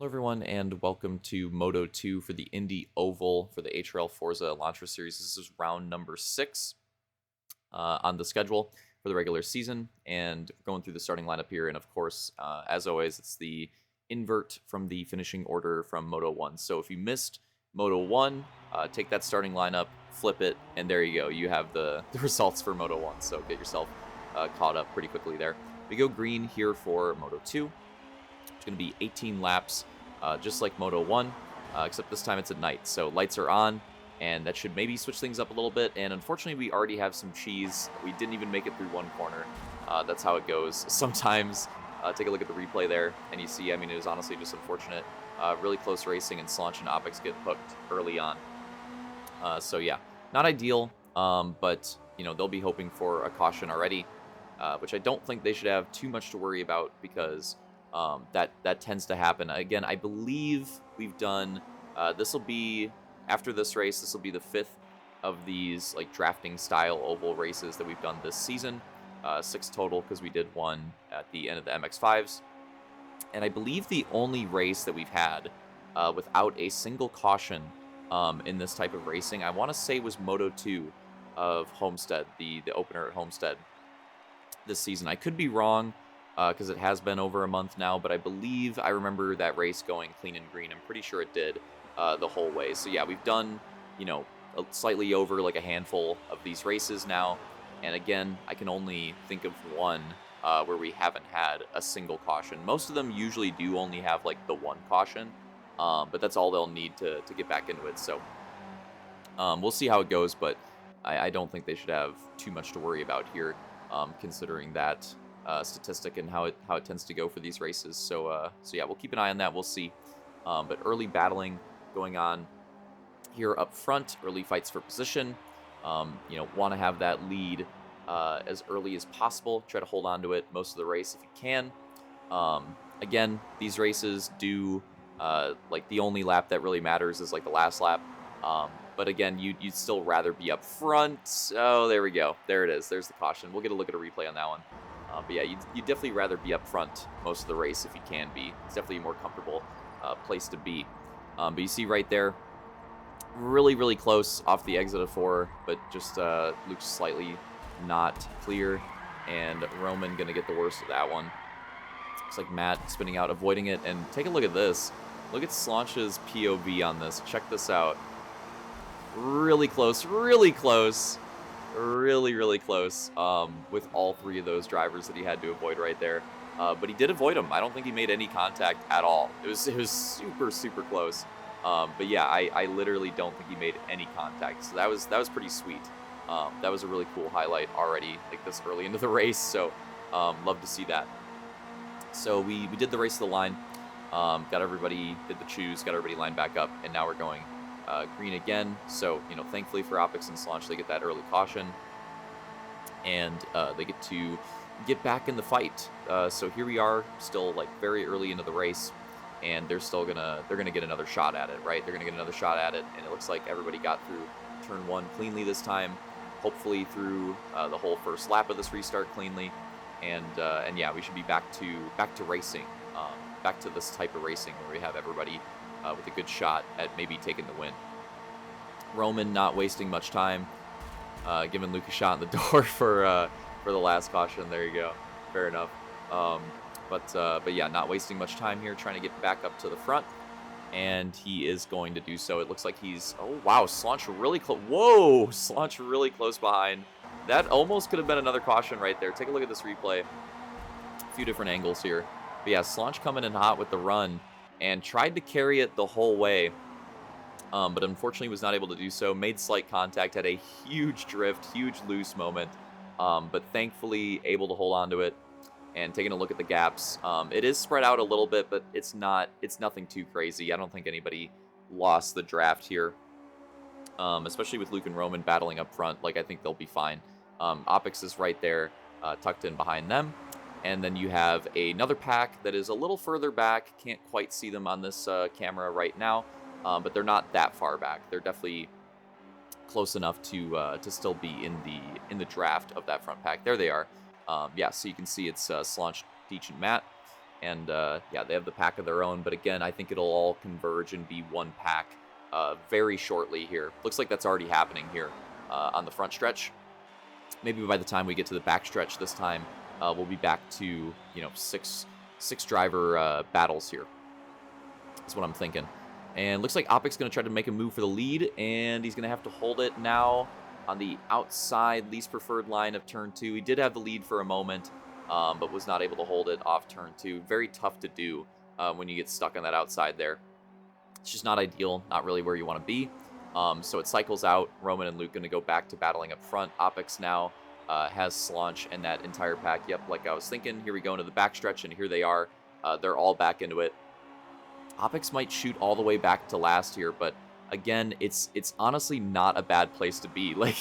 Hello, everyone, and welcome to Moto 2 for the Indy Oval for the HRL Forza Elantra series. This is round number 6 on the schedule for the regular season, and going through the starting lineup here. And of course, as always, it's the invert from the finishing order from Moto 1. So if you missed Moto 1, take that starting lineup, flip it, and there you go. You have the results for Moto 1. So get yourself caught up pretty quickly there. We go green here for Moto 2. It's going to be 18 laps, just like Moto 1, except this time it's at night. So lights are on, and that should maybe switch things up a little bit. And unfortunately, we already have some cheese. We didn't even make it through one corner. That's how it goes. Sometimes, take a look at the replay there, and you see, I mean, it was honestly just unfortunate. Really close racing, and Slanch and Opix get hooked early on. So yeah, not ideal, but, you know, they'll be hoping for a caution already, which I don't think they should have too much to worry about because that tends to happen. Again, I believe we've done, this will be, after this race, this will be the 5th of these like drafting style oval races that we've done this season. 6 total because we did one at the end of the MX-5s. And I believe the only race that we've had without a single caution in this type of racing, I want to say was Moto 2 of Homestead, the opener at Homestead this season. I could be wrong, because it has been over a month now, but I believe I remember that race going clean and green. I'm pretty sure it did the whole way. So yeah, we've done, you know, slightly over like a handful of these races now. And again, I can only think of one where we haven't had a single caution. Most of them usually do only have like the one caution, but that's all they'll need to get back into it. So we'll see how it goes, but I don't think they should have too much to worry about here, considering that statistic and how it tends to go for these races. So yeah, we'll keep an eye on that. We'll see. But early battling going on here up front. Early fights for position. You know, want to have that lead as early as possible. Try to hold on to it most of the race if you can. Again, these races do like the only lap that really matters is like the last lap. But again, you'd still rather be up front. Oh, there we go. There it is. There's the caution. We'll get a look at a replay on that one. But yeah, you'd definitely rather be up front most of the race if you can be. It's definitely a more comfortable place to be. But you see right there, really, really close off the exit of 4, but just Luke's slightly not clear, and Roman going to get the worst of that one. Looks like Matt spinning out, avoiding it, and take a look at this. Look at Slanch's POV on this. Check this out. Really close, really close. Really, really close with all 3 of those drivers that he had to avoid right there. But he did avoid them. I don't think he made any contact at all. It was super, super close. But yeah, I literally don't think he made any contact. So that was pretty sweet. That was a really cool highlight already, like this early into the race. So love to see that. So we did the race to the line. Got everybody, did the choose, got everybody lined back up, and now we're going green again. So, you know, thankfully for Opix and Slanch, they get that early caution, and they get to get back in the fight. So here we are, still like very early into the race, and they're gonna get another shot at it, right? They're gonna get another shot at it, and it looks like everybody got through turn 1 cleanly this time. Hopefully through the whole first lap of this restart cleanly, and yeah, we should be back to racing, back to this type of racing where we have everybody with a good shot at maybe taking the win. Roman not wasting much time, giving Luke a shot in the door for the last caution. There you go. Fair enough. But yeah, not wasting much time here, trying to get back up to the front, and he is going to do so. It looks like he's, oh wow, Slanch really close. Whoa, Slanch really close behind. That almost could have been another caution right there. Take a look at this replay. A few different angles here. But yeah, Slanch coming in hot with the run, and tried to carry it the whole way, but unfortunately was not able to do so. Made slight contact, had a huge drift, huge loose moment, but thankfully able to hold on to it. And taking a look at the gaps, it is spread out a little bit, but it's nothing too crazy. I don't think anybody lost the draft here, especially with Luke and Roman battling up front. Like, I think they'll be fine. Opix is right there, tucked in behind them. And then you have another pack that is a little further back. Can't quite see them on this camera right now, but they're not that far back. They're definitely close enough to still be in the draft of that front pack. There they are. Yeah, so you can see it's Slanch, Teach, and Matt. And yeah, they have the pack of their own. But again, I think it'll all converge and be one pack very shortly here. Looks like that's already happening here on the front stretch. Maybe by the time we get to the back stretch this time, we'll be back to, six driver battles here. That's what I'm thinking. And looks like Opic's going to try to make a move for the lead, and he's going to have to hold it now on the outside least preferred line of turn 2. He did have the lead for a moment, but was not able to hold it off turn 2. Very tough to do when you get stuck on that outside there. It's just not ideal, not really where you want to be. So it cycles out. Roman and Luke going to go back to battling up front. Opix now has Slaunch and that entire pack. Yep, like I was thinking. Here we go into the backstretch, and here they are. They're all back into it. Opix might shoot all the way back to last here, but again, it's honestly not a bad place to be. Like,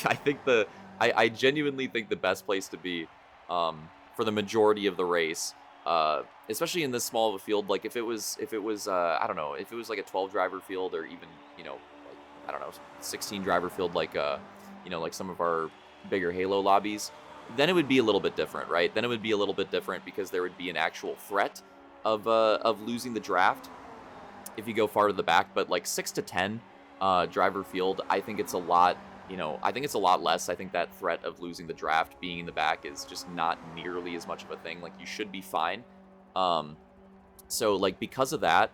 I genuinely think the best place to be for the majority of the race, especially in this small of a field. Like if it was I don't know, if it was like a 12 driver field, or even, like, I don't know, 16 driver field, like like some of our bigger Halo lobbies, then it would be a little bit different, right? Then it would be a little bit different because there would be an actual threat of losing the draft if you go far to the back. But like 6 to 10 driver field, I think it's a lot, I think it's a lot less. I think that threat of losing the draft being in the back is just not nearly as much of a thing. Like, you should be fine. So like, because of that,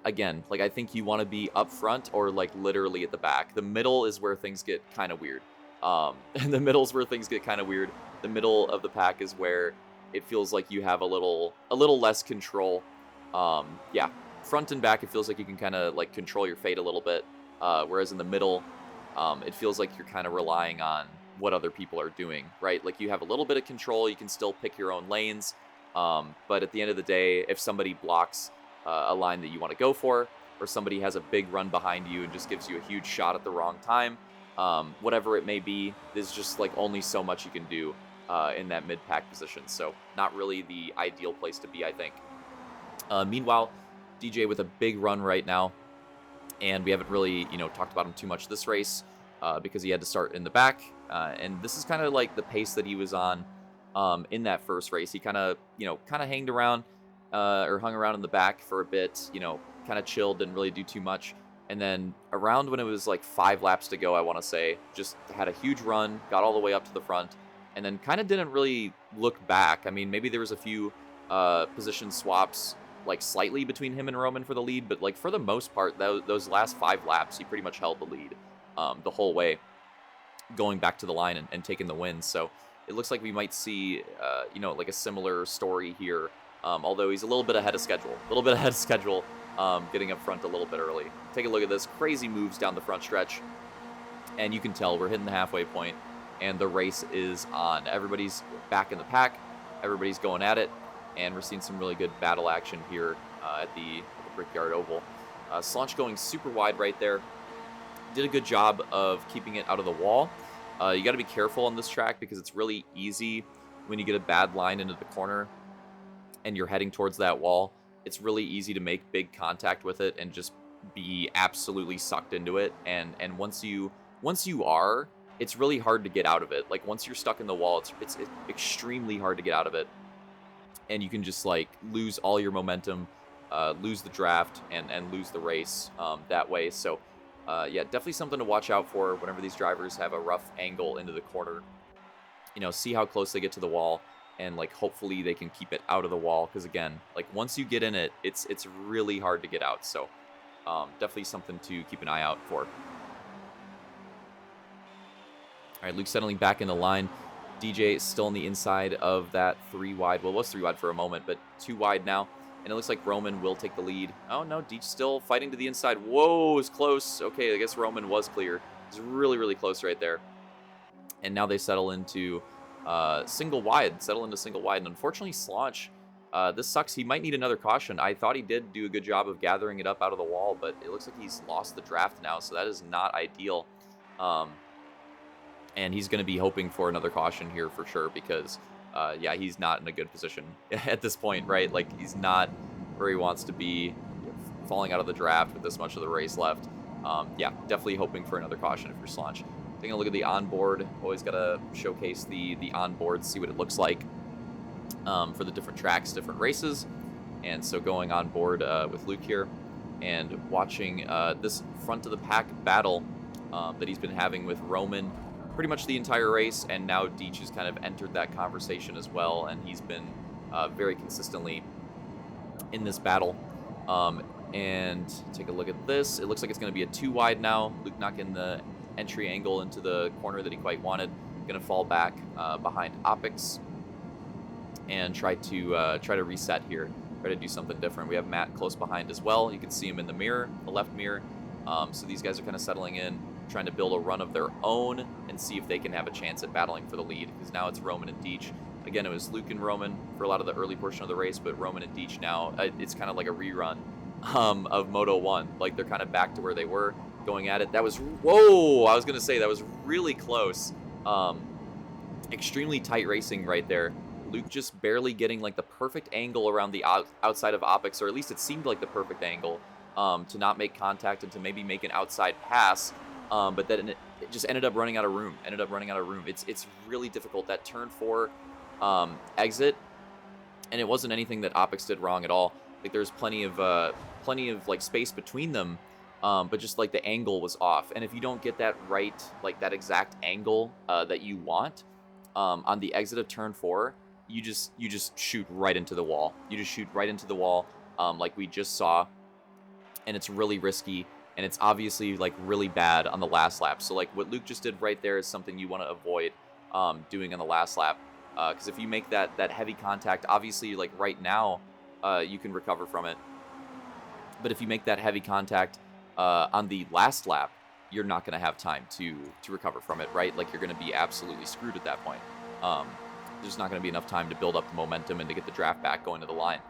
again, like, I think you want to be up front or like literally at the back. The middle is where things get kind of weird. And the middle's where things get kind of weird. The middle of the pack is where it feels like you have a little less control. Yeah, front and back, it feels like you can kind of like control your fate a little bit. Whereas in the middle, it feels like you're kind of relying on what other people are doing, right? Like, you have a little bit of control. You can still pick your own lanes. But at the end of the day, if somebody blocks a line that you want to go for, or somebody has a big run behind you and just gives you a huge shot at the wrong time, whatever it may be, there's just like only so much you can do in that mid-pack position. So not really the ideal place to be, I think. Meanwhile, DJ with a big run right now, and we haven't really, talked about him too much this race because he had to start in the back. And this is kind of like the pace that he was on in that first race. He kind of hanged around or hung around in the back for a bit, kind of chilled, didn't really do too much. And then around when it was like 5 laps to go, I want to say, just had a huge run, got all the way up to the front, and then kind of didn't really look back. I mean, maybe there was a few position swaps, like slightly between him and Roman for the lead, but like for the most part, those last 5 laps, he pretty much held the lead the whole way, going back to the line and taking the win. So it looks like we might see, like a similar story here, although he's a little bit ahead of schedule, getting up front a little bit early. Take a look at this. Crazy moves down the front stretch, and you can tell we're hitting the halfway point, and the race is on. Everybody's back in the pack. Everybody's going at it, and we're seeing some really good battle action here at the Brickyard Oval. Slaunch going super wide right there. Did a good job of keeping it out of the wall. You got to be careful on this track because it's really easy when you get a bad line into the corner and you're heading towards that wall. It's really easy to make big contact with it and just be absolutely sucked into it. And once you are, it's really hard to get out of it. Like, once you're stuck in the wall, it's extremely hard to get out of it. And you can just like lose all your momentum, lose the draft, and lose the race that way. So yeah, definitely something to watch out for whenever these drivers have a rough angle into the corner. See how close they get to the wall, and like hopefully they can keep it out of the wall, because again, like once you get in it, it's really hard to get out. So definitely something to keep an eye out for. All right, Luke settling back in the line. DJ still on the inside of that 3 wide. Well, it was 3 wide for a moment, but 2 wide now. And it looks like Roman will take the lead. Oh, no, Deech still fighting to the inside. Whoa, it's close. Okay, I guess Roman was clear. It's really, really close right there. And now they settle into single wide. And unfortunately, Slaunch, this sucks. He might need another caution. I thought he did do a good job of gathering it up out of the wall, but it looks like he's lost the draft now, so that is not ideal. And he's going to be hoping for another caution here for sure because, yeah, he's not in a good position at this point, right? Like, he's not where he wants to be, falling out of the draft with this much of the race left. Yeah, definitely hoping for another caution if you're Slaunch. Taking a look at the onboard. Always got to showcase the onboard, see what it looks like for the different tracks, different races. And so going on board with Luke here and watching this front of the pack battle that he's been having with Roman pretty much the entire race, and now Deech has kind of entered that conversation as well, and he's been very consistently in this battle. And take a look at this. It looks like it's going to be a 2 wide now. Luke not getting the entry angle into the corner that he quite wanted. Going to fall back behind Opix and try to reset here. Try to do something different. We have Matt close behind as well. You can see him in the mirror, the left mirror. So these guys are kind of settling in, trying to build a run of their own and see if they can have a chance at battling for the lead, because now it's Roman and Deech. Again, it was Luke and Roman for a lot of the early portion of the race, but Roman and Deech now, it's kind of like a rerun of Moto 1. Like, they're kind of back to where they were going at it. That was, whoa, I was going to say, that was really close. Extremely tight racing right there. Luke just barely getting like the perfect angle around the outside of Opix, or at least it seemed like the perfect angle to not make contact and to maybe make an outside pass. But then it just ended up running out of room. It's really difficult. That turn 4 exit, and it wasn't anything that Opix did wrong at all. Like, there's plenty of like space between them, but just like the angle was off. And if you don't get that right, like that exact angle that you want on the exit of turn 4, you just shoot right into the wall. You just shoot right into the wall, like we just saw, and it's really risky. And it's obviously like really bad on the last lap. So like what Luke just did right there is something you want to avoid doing on the last lap. Because if you make that heavy contact, obviously like right now you can recover from it. But if you make that heavy contact on the last lap, you're not going to have time to recover from it, right? Like, you're going to be absolutely screwed at that point. There's not going to be enough time to build up the momentum and to get the draft back going to the line.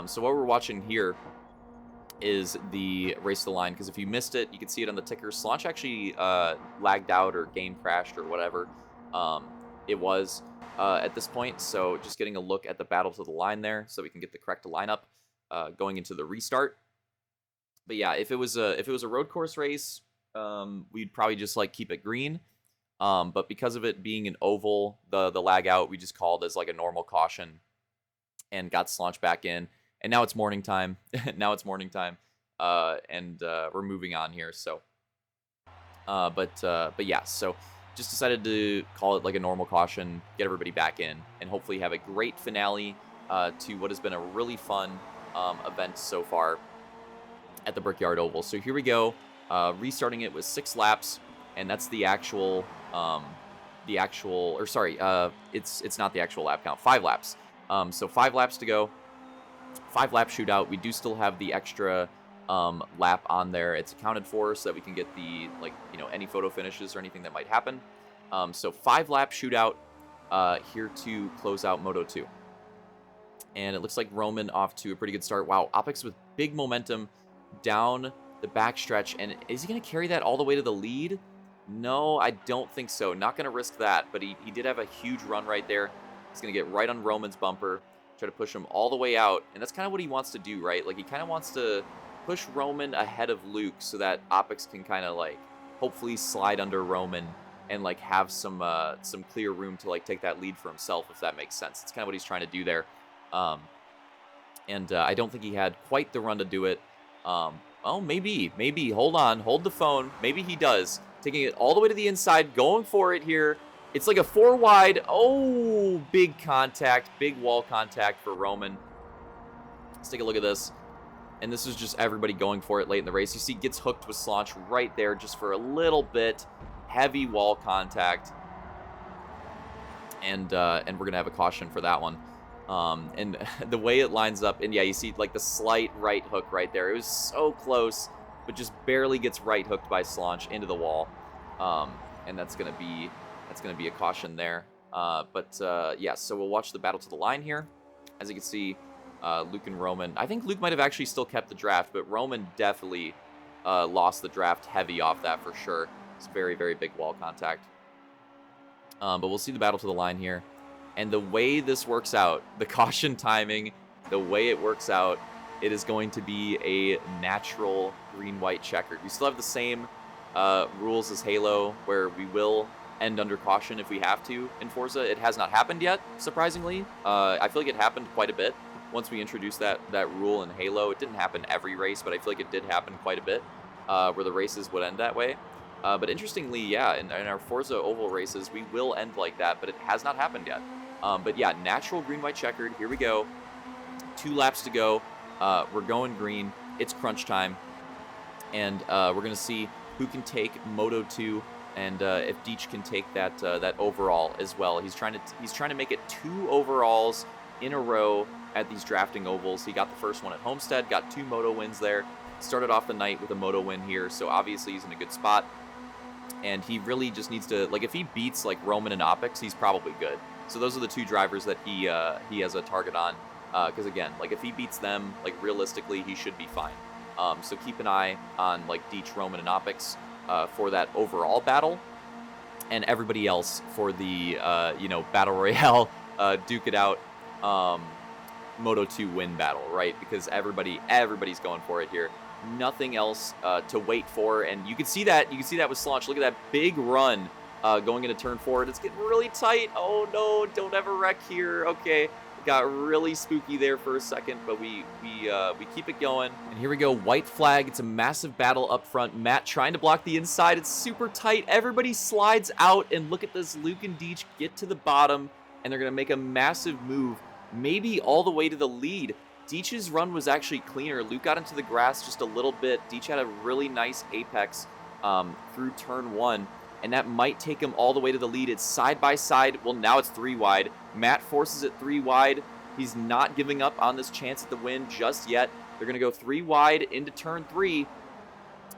So what we're watching here is the race to the line, because if you missed it, you can see it on the ticker. Slaunch actually lagged out or game crashed or whatever it was at this point. So just getting a look at the battle to the line there, so we can get the correct lineup going into the restart. But yeah, if it was a road course race, we'd probably just like keep it green. But because of it being an oval, the lag out, we just called as like a normal caution and got Slaunch back in. And now it's morning time. And we're moving on here. So, but yeah, so just decided to call it like a normal caution, get everybody back in, and hopefully have a great finale to what has been a really fun event so far at the Brickyard Oval. So here we go, restarting it with 6 laps, and that's the actual, it's not the actual lap count, 5 laps. So 5 laps to go. 5-lap shootout. We do still have the extra lap on there. It's accounted for so that we can get the, like, you know, any photo finishes or anything that might happen. So 5-lap shootout here to close out Moto 2. And it looks like Roman off to a pretty good start. Wow, Opix with big momentum down the backstretch. And is he going to carry that all the way to the lead? No, I don't think so. Not going to risk that. But he did have a huge run right there. He's going to get right on Roman's bumper. Try to push him all the way out, and that's kind of what he wants to do, right? Like, he kind of wants to push Roman ahead of Luke so that Opix can kind of, like, hopefully slide under Roman and, like, have some clear room to, like, take that lead for himself, if that makes sense. It's kind of what he's trying to do there. I don't think he had quite the run to do it. Oh, maybe. Hold on. Hold the phone. Maybe he does. Taking it all the way to the inside, going for it here. It's like a 4 wide. Oh, big contact, big wall contact for Roman. Let's take a look at this. And this is just everybody going for it late in the race. You see, gets hooked with Slaunch right there just for a little bit. Heavy wall contact. And we're going to have a caution for that one. And the way it lines up, and yeah, you see like the slight right hook right there. It was so close, but just barely gets right hooked by Slaunch into the wall. And that's going to be a caution there. Yeah, so we'll watch the battle to the line here. As you can see, Luke and Roman. I think Luke might have actually still kept the draft, but Roman definitely lost the draft heavy off that for sure. It's very, very big wall contact. But we'll see the battle to the line here. And the way this works out, the caution timing, the way it works out, it is going to be a natural green-white checkered. We still have the same rules as Halo, where we will end under caution if we have to in Forza. It has not happened yet, surprisingly. I feel like it happened quite a bit once we introduced that rule in Halo. It didn't happen every race, but I feel like it did happen quite a bit, where the races would end that way. But interestingly, yeah, in our Forza Oval races, we will end like that, but it has not happened yet. But yeah, natural green, white, checkered. Here we go. 2 laps to go. We're going green. It's crunch time. And we're going to see who can take Moto 2 and if Deech can take that that overall as well. He's trying to make it 2 overalls in a row at these drafting ovals. He got the first one at Homestead, got 2 Moto wins there. Started off the night with a Moto win here, so obviously he's in a good spot. And he really just needs to, like, if he beats like Roman and Opix, he's probably good. So those are the 2 drivers that he has a target on. Because again, like if he beats them, like realistically, he should be fine. So keep an eye on like Deech, Roman, and Opix for that overall battle, and everybody else for the battle royale, duke it out, Moto 2 win battle, right? Because everybody's going for it here. Nothing else to wait for, and you can see that with Slaunch. Look at that big run going into turn 4. It's getting really tight. Oh no! Don't ever wreck here. Okay. Got really spooky there for a second, but we keep it going. And here we go, white flag. It's a massive battle up front. Matt trying to block the inside. It's super tight. Everybody slides out, and look at this. Luke and Deech get to the bottom, and they're going to make a massive move, maybe all the way to the lead. Deech's run was actually cleaner. Luke got into the grass just a little bit. Deech had a really nice apex through turn 1. And that might take him all the way to the lead. It's side by side. Well, now it's 3 wide. Matt forces it 3 wide. He's not giving up on this chance at the win just yet. They're going to go 3 wide into turn 3.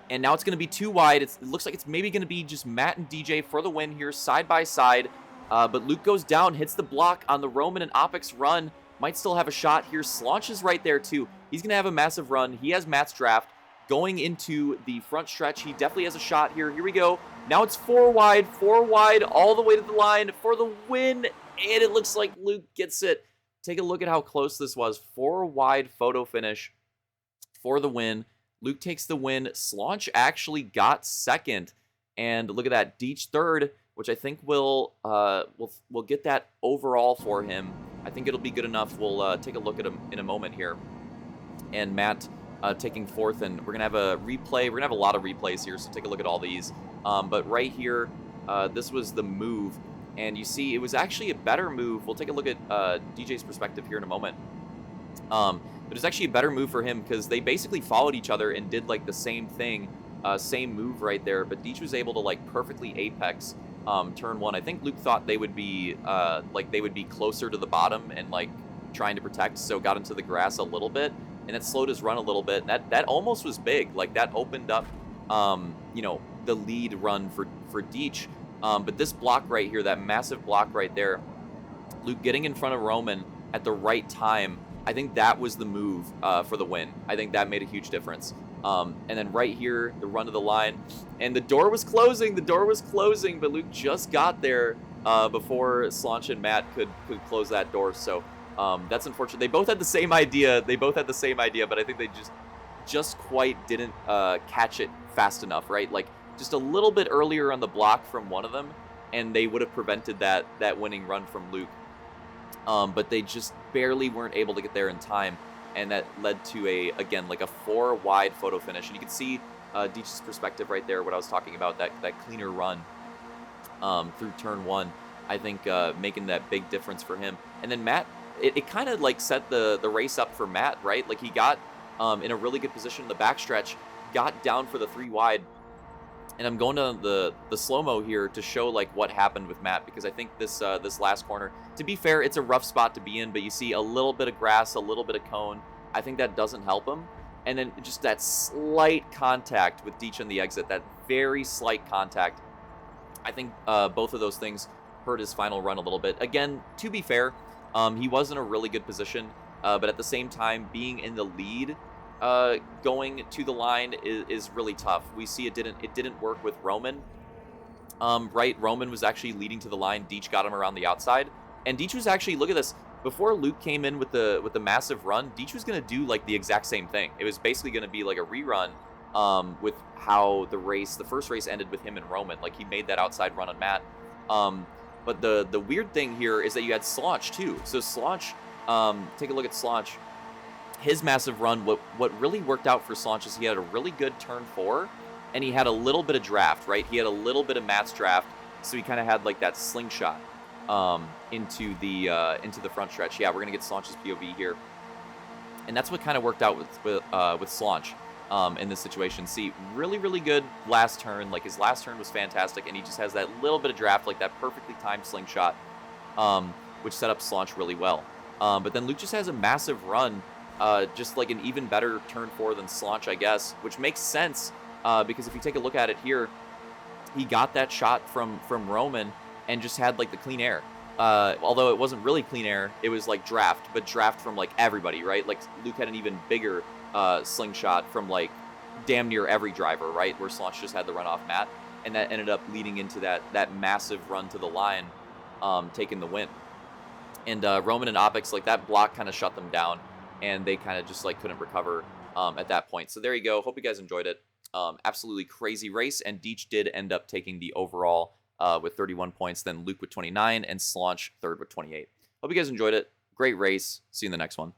And now it's going to be 2 wide. It looks like it's maybe going to be just Matt and DJ for the win here, side by side. But Luke goes down, hits the block on the Roman and Opix run. Might still have a shot here. Slaunch is right there, too. He's going to have a massive run. He has Matt's draft. Going into the front stretch, he definitely has a shot here. Here we go. Now it's 4 wide, all the way to the line for the win. And it looks like Luke gets it. Take a look at how close this was. 4 wide photo finish for the win. Luke takes the win. Slaunch actually got second. And look at that. Deech third, which I think will get that overall for him. I think it'll be good enough. We'll take a look at him in a moment here. And Matt taking 4th, and we're going to have a replay. We're going to have a lot of replays here, so take a look at all these. But right here, this was the move, and you see it was actually a better move. We'll take a look at DJ's perspective here in a moment. But it's actually a better move for him because they basically followed each other and did like the same thing, same move right there. But Deech was able to like perfectly apex turn 1. I think Luke thought they would be closer to the bottom and like trying to protect, so got into the grass a little bit. And it slowed his run a little bit. And that almost was big. Like, that opened up, the lead run for Deech. But this block right here, that massive block right there, Luke getting in front of Roman at the right time, I think that was the move for the win. I think that made a huge difference. And then right here, the run to the line. And the door was closing. But Luke just got there before Slaunch and Matt could close that door. So that's unfortunate. They both had the same idea. But I think they just quite didn't catch it fast enough, right? Like just a little bit earlier on the block from one of them, and they would have prevented that winning run from Luke. But they just barely weren't able to get there in time, and that led to a 4 wide photo finish. And you can see Deech's perspective right there, what I was talking about, that cleaner run through turn 1. I think making that big difference for him. And then Matt, it kind of like set the race up for Matt, right? Like he got in a really good position in the backstretch, got down for the 3 wide. And I'm going to the slow-mo here to show like what happened with Matt, because I think this last corner, to be fair, it's a rough spot to be in, but you see a little bit of grass, a little bit of cone. I think that doesn't help him. And then just that slight contact with Deech on the exit, that very slight contact. I think both of those things hurt his final run a little bit. Again, to be fair, he was in a really good position, but at the same time, being in the lead going to the line is really tough. We see it didn't work with Roman. Right, Roman was actually leading to the line. Deech got him around the outside, and Deech was actually, look at this. Before Luke came in with the massive run, Deech was gonna do like the exact same thing. It was basically gonna be like a rerun with how the first race ended with him and Roman. Like he made that outside run on Matt. But the weird thing here is that you had Slaunch too. So Slaunch, take a look at Slaunch. his massive run, what really worked out for Slaunch is he had a really good turn 4, and he had a little bit of draft, right? He had a little bit of Matt's draft, so he kind of had like that slingshot into the front stretch. Yeah, we're gonna get Slaunch's POV here, and that's what kind of worked out with Slaunch in this situation. See, really good last turn. Like his last turn was fantastic, and he just has that little bit of draft, like that perfectly timed slingshot, which set up Slaunch really well. But then Luke just has a massive run, just like an even better turn 4 than Slaunch, I guess, which makes sense because if you take a look at it here, he got that shot from Roman and just had like the clean air. Although it wasn't really clean air, it was like draft, but draft from like everybody, right? Like Luke had an even bigger slingshot from like damn near every driver, right? Where Slaunch just had the run off Matt, and that ended up leading into that massive run to the line, taking the win. And Roman and Opix, like that block kind of shut them down, and they kind of just like couldn't recover at that point. So there you go. Hope you guys enjoyed it. Absolutely crazy race, and Deech did end up taking the overall with 31 points, then Luke with 29, and Slaunch third with 28. Hope you guys enjoyed it. Great race. See you in the next one.